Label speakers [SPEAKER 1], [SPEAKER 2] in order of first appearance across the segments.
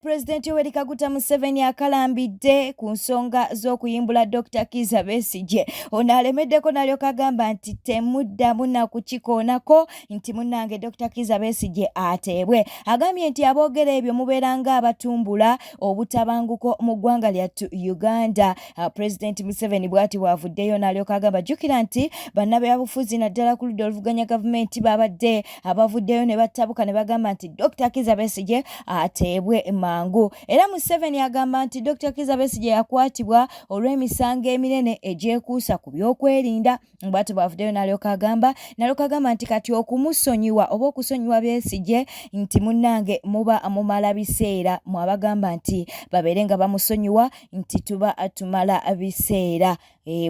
[SPEAKER 1] President Yoweri Kaguta Museveni akalambidde ku nsonga z'okuyimbula Dr. Kizza Besigye. Ono alemeddeko n'alyoka agamba nti temuddamu na kukikoonako nti munnange Dr. Kizza Besigye ateebwe. Agambye nti aboogera ebyo mubeeranga abatumbula obutabanguko mu ggwanga lyattu Uganda. President Museveni bw'ati bw'avuddeyo n'alyoka agamba jjukira nti bannabyabufuzi naddala ku ludda oluvuganya gavumenti babadde abavuddeyo ne battabuka ne bagamba nti Dr. Kizza Besigye ateebwe mangu. Era Museveni agamba nti Dr. Kizza Besigye yakwatibwa olw'emisango eminene egyekuusa ku by'okwerinda. Bw'ati bw'avuddeyo n'alyoka agamba nti kati okumusonyiwa oba okusonyiwa Besigye nti munnange muba mumala biseera, mwabagamba nti babeere nga bamusonyiwa nti tuba tumala biseera.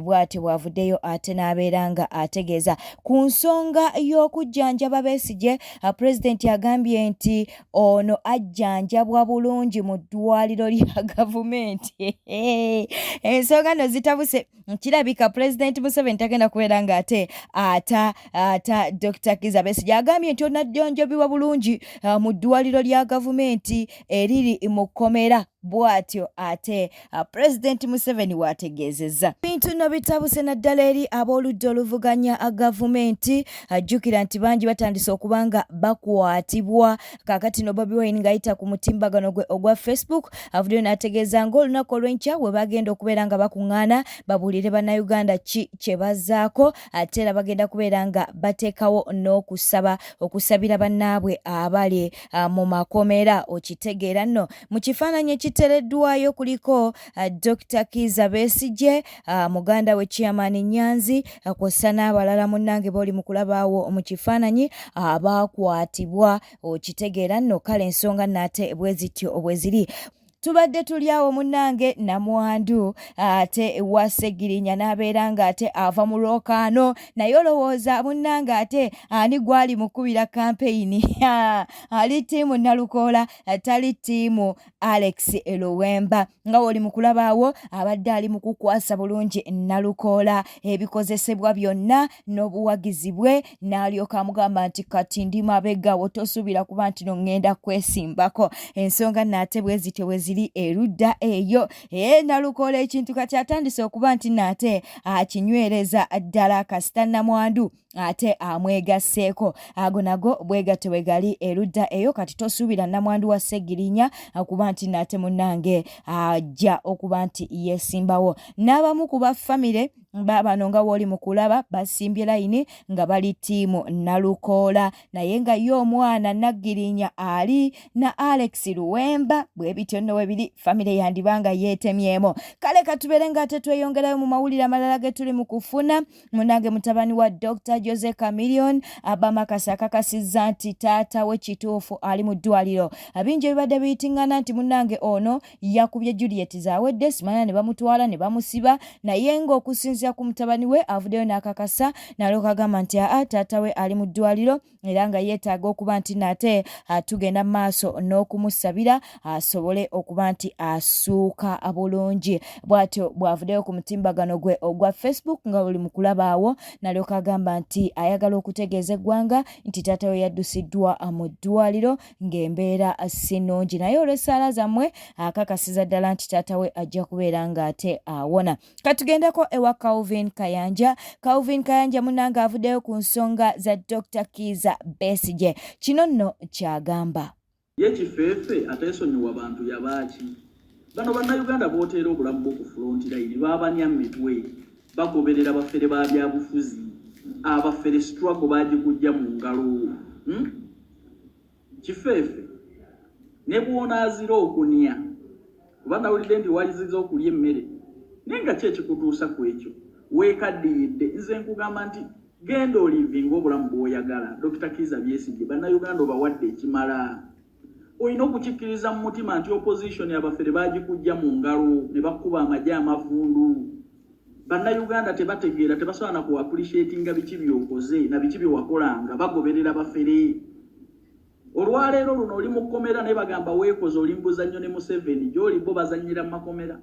[SPEAKER 1] Bw'ati bw'avuddeyo ate n'abeera nga ategeeza ku nsonga y'okujjanjaba Besigye. Pulezidenti agambye nti ono ajjanjabwa bulungi mu ddwaliro lya gavumenti. Ensonga no zitabuse. Kirabika Pulezidenti Museveni tagenda kubeera nga ata Dr. Kizza Besigye. Agambye nti onajjanjabibwa bulungi mu ddwaliro lya gavumenti eriri mu kkomera. Bw'atyo ate Pulezidenti Museveni waategeezezza. Bintu no bitabuse naddala eri ab'oludda oluvuganya gavumenti. Ajjukira nti bangi batandise okuba nga bakwatibwa. Kaakati no Bobi Wine ng'ayita ku mutimbagano gwe ogwa Facebook avuddeyo n'ategeeza ng'olunaku olw'enkya bwe bagenda okubeera nga bakuŋŋaana babuulire bannayuganda ki kye bazzaako, ate era bagenda kubeera nga bateekawo okusabira bannaabwe abali mu makomera. Okitegeera nno mu kifaananyi ekiteereddwayo kuliko Dr. Kizza Besigye, muganda we Chairman Nyanzi, kw'ossa n'abalala munnange b'oli mu kulabaawo mu kifaananyi abaakwatibwa. Okitegeera nno kale ensonga nate bwe zityo bwe ziri. Tubadde tuli awo munnange Namwandu ate wa Ssegirinya n'abeera nga ate ava mu lwokaano, naye olowooza munnange ate ani gwali mukubira kampeyini? Ali ttiimu Nalukoola, tali ttiimu Alex Luwemba. Nga woli mu kulabaawo abadde ali mu kukwasa bulungi Nalukoola ebikozesebwa byonna n'obuwagizi bwe, n'alyoka amugamba nti kati ndi mabega wo tosuubira kuba nti no ŋŋenda kwesimbako. Ensonga nate bwe zityo bwe ziri erudda eyo. Nalukoola ekintu kati atandise okuba nti nate akinywereza ddala kasita Namwandu ate amwegasseeko. Ago nago bwegatyo bwe gali erudda eyo. Kati tosuubira Namwandu wa Ssegirinya kuba nti nate munnange ajja okuba nti yeesimbawo. N'abamu ku baffamire bano nga woli mu kulaba basimbye layini nga bali ttiimu Nalukoola, naye nga ye omwana Naggirinya ali na Alex Luwemba. Bwe bityo nno we biri, famire yandibanga yeetemyemu. Kale katubeere nga ate tweyongerayo mu mawulire amalala ge tuli mu kufuna. Munnange mutabani wa Dr. Jose Chameleone Abamakasa akakasizza nti taata we kituufu ali mu ddwaliro. Bingi ebibadde biyitiŋŋana nti munnange ono yakubye Juliet zaawedde, simanya ne bamutwala ne bamusiba, naye ng'okusinziira ku mutabani we avuddeyo n'akakasa n'alyoka agamba nti taata we ali mu ddwaliro era nga yeetaaga okuba nti nate tugenda mu maaso n'okumusabira asobole okuba nti asuuka bulungi. Bw'atyo bw'avuddeyo ku mutimbagano gwe ogwa Facebook nga buli mu kulabaawo n'alyoka agamba nti ayagala okutegeeza eggwanga nti taata we yaddusiddwa mu ddwaliro ng'embeera si nnungi, naye olw'essaala zammwe akakasiza ddala nti taata we ajja kubeera ng'ate awona. Katugendeko ewa Calvin Kayanja. Calvin Kayanja munnange avuddeyo ku nsonga za Dr. Kizza Besigye. Kino nno kyagamba.
[SPEAKER 2] Ye kifeefe ateesonyiwa bantu yabaaki. Bano bannayuganda booteera obulamu bw'oku front line baabanya mitwe bagoberera bafere ba byabufuzi, abafere struggle baagikujja mu ngalo. Kifeefe ne bw'onaazira okunya kuba nawulidde nti waliziza okulya emmere naye nga ki ekikutuusa ku ekyo weekaddiridde. Nze nkugamba nti genda olivinga obulamu bw'oyagala. Dr. Kizza Besigye bannayuganda obawadde ekimala. Olina okukikkiriza mu mutima nti opposition abafere baagikujja mu ngalo ne bakuba amagye amavundu. Bannayuganda tebategeera, tebasobola na ku appreciatinga biki by'okoze na biki byewakolanga, bagoberera bafere. Olwaleero luno oli mu kkomera naye bagamba weekoze oli mbuzannyo ne Museveni gy'oli bo bazannyira mu makomera.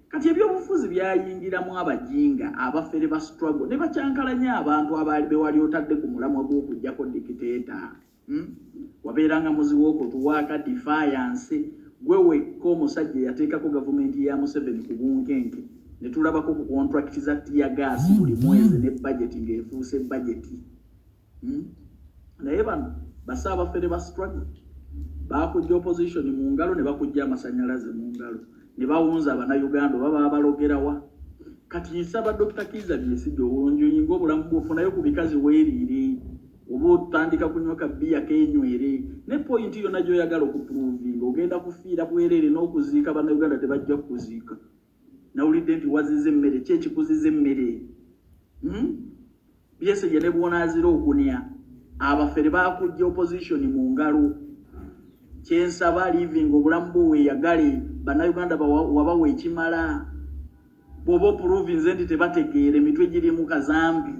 [SPEAKER 2] Kati ebyobufuzi byayingiramu abajinga abafere ba struggle ne bakyankalanya abantu abaali bewali otadde ku mulamwa gw'okujjako dikiteeta. Wabeeranga muzibu okutuwaaka defiance gwewe ko musajja yateekako gavumenti ya Museveni ku bunkenke ne tulabako ku contract za tiya gas buli mwezi ne budget ng'efuuse budget. Naye bano basaabafere ba struggle baakujja opposition mu ngalo ne bakujja amasanyalaze mu ngalo ne bawunza Abannayuganda baba abalogerawa. Kati nsaba Dr. Kizza Besigye onjoyinga obulamu bwofunayo ku bikazi weeriire oba otandika kunywa kabbiya keenywere ne point yonna gy'oyagala okupruvinga ogenda kufiira bwereere n'okuziika Abannayuganda tebajja kukuziika. Nawulidde nti wazize emmere ki ekikuziza emmere? Besigye ne bw'onaazira okunya abafere baakujja opposition mu ngalo. Kyensaba living obulamu bwo weeyagale Bannayuganda wabawa ekimala. Bobo province nti tebategeere emitwe giri mu kazambi.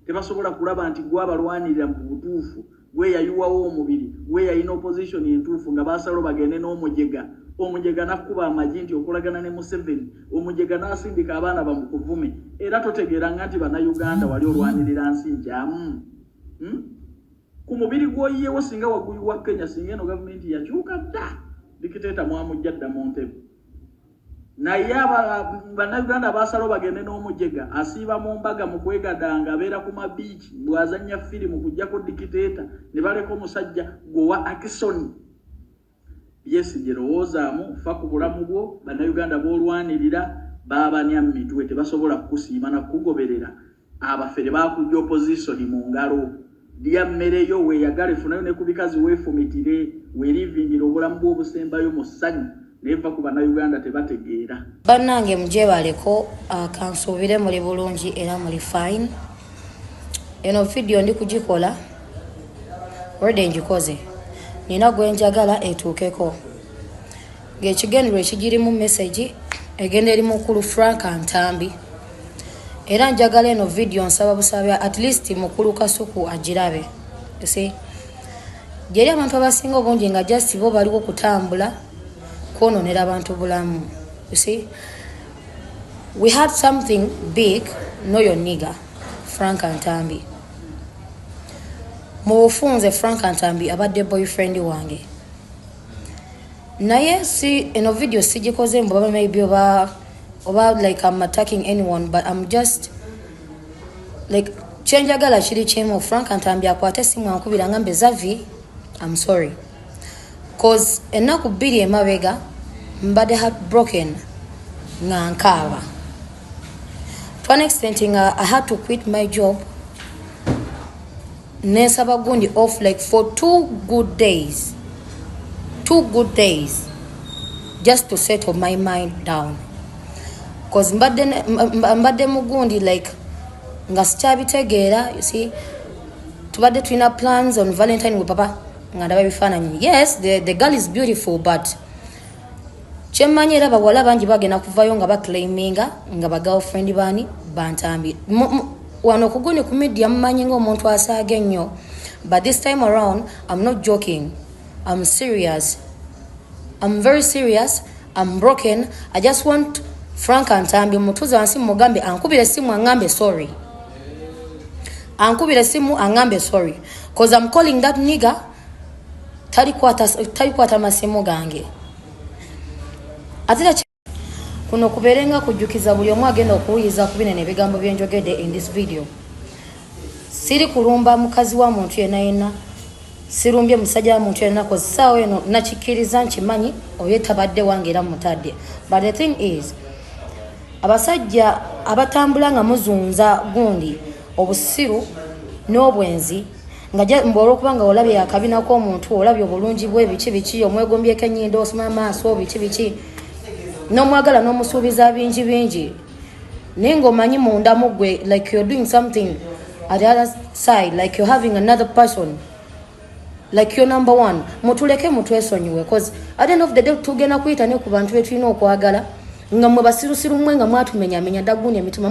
[SPEAKER 2] Tebasobola kulaba nti gwe abalwanirira mu butuufu gwe yayuwawo omubiri gwe yayina opposition entuufu nga baasalo bagende n'omujega. Omujega nakuba amagi nti okolagana ne Museveni. Omujega n'asindika abaana bamukuvume. Era totegeeranga nti Bannayuganda wali olwanirira nsi nkyamu. Ku mubiri gw'oyiyewo singa waggulu wa Kenya singa eno gavumenti yakyuka dda dikiteeta mwamujja dda mu ntebe. Naye Bannayuganda baasalo bagende n'omujega asiiba mu mbaga mu kwegadanga abeera ku mabiiki bw'azannya firimu kujjako dikiteeta ne baleka omusajja gwowa Akisoni. Besigye lowoozaamu fa ku bulamu bwo Bannayuganda b'olwanirira baabanya mu mitwe tebasobola kukusiima na kukugoberera. Abafere baakujja opposition mu ngalo. Lya mmere yo weeyagale funayo ne ku bikazi weefumitire weerivingira obulamu bw'obusembayo mu ssanyu neva ku Bannayuganda tebategeera.
[SPEAKER 3] Bannange mugyebaleko kansuubire muli bulungi era muli fine. Eno video ndi kugikola already njikoze nina gwe njagala etuukeko ng'ekigendero ekigirimu message egenda eri mukulu Frank Ntambi era njagala eno video nsaba busabya at least mukulu Kasuku agirabe. You see gyeri abantu abasinga obungi nga just bo baliwo kutambula kwononera abantu bulamu. You see we had something big no your nigga Frank Ntambi mufunze Frank Ntambi abadde boyfriend wange naye si eno video sijikoze mbaba maybe oba like I'm attacking anyone but I'm just like chenjagala kiri chemo Frank Ntambi akwate simu ankubira ngambe Zavi I'm sorry cause enaku biri emabega mbade heartbroken nga nkaba to an extent I had to quit my job nesaba gundi off like for 2 good days just to settle my mind down cause mbade mugundi like nga sikyabitegeera. You see tubadde tulina plans on Valentine with papa nga ndaba bifaananyi. Yes the girl is beautiful but kyemmanyi era bawala bangi bagenda kuvayo nga baclaiminga nga ba girlfriend bani Bantambi wano kuguni ku media mmanyi ng'omuntu asaaga ennyo but this time around I'm not joking. I'm serious. I'm very serious. I'm broken. I just want Frank Ntambi mutuze wansi mugambe ankubire simu angambe sorry. Ankubire simu angambe sorry. Cause I'm calling that nigga talikwata masimu gange. Atira kuno kuberenga kujjukiza buli omu agenda okuwuliza ku binene ebigambo byenjogedde in this video. Siri kulumba mukazi wa muntu yenna sirumbye musajja wa muntu yenna ko sawa eno nakikiriza nkimanyi oyetabadde wange era mutadde. But the thing is abasajja abatambula nga muzunza gundi obusiru n'obwenzi nga mbolo okubanga olabye akabina k'omuntu olabye obulungi bwe biki omwegombyeko ennyindo osoma amaaso biki n'omwagala n'omusuubiza bingi naye ng'omanyi munda mu ggwe like you're doing something at the other side like you're having another person like you're number one. Mutuleke mutwesonyiwe cause at the end of the day tugenda kuyita ne ku bantu betulina okwagala nga mwe basirusiru mwe nga mwatumenyamenya ddaguni emitima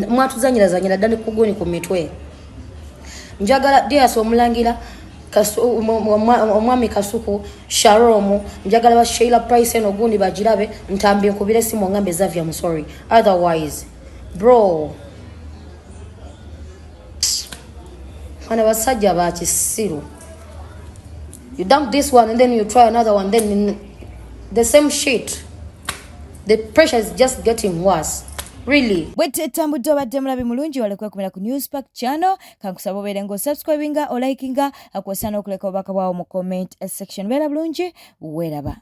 [SPEAKER 3] mwatuzanyira ddala kuguni ku mitwe. Njagala Dias omulangira omwami Kasuku Sharomu njagala ba Sheila Price eno gundi bagirabe Ntambi nkubire simu ngambe Zavia I'm sorry otherwise bro ana basajja ba kisiru you dump this one and then you try another one then the same shit. The pressure is just getting worse. Really.
[SPEAKER 1] Bwete tambudde obadde mulabi mulungi walekwekumira ku Newspark channel kankusaba obeere ng'osubscribinga olaikinga akwesana okuleka obubaka bwawo mu comment section. Beera bulungi weeraba.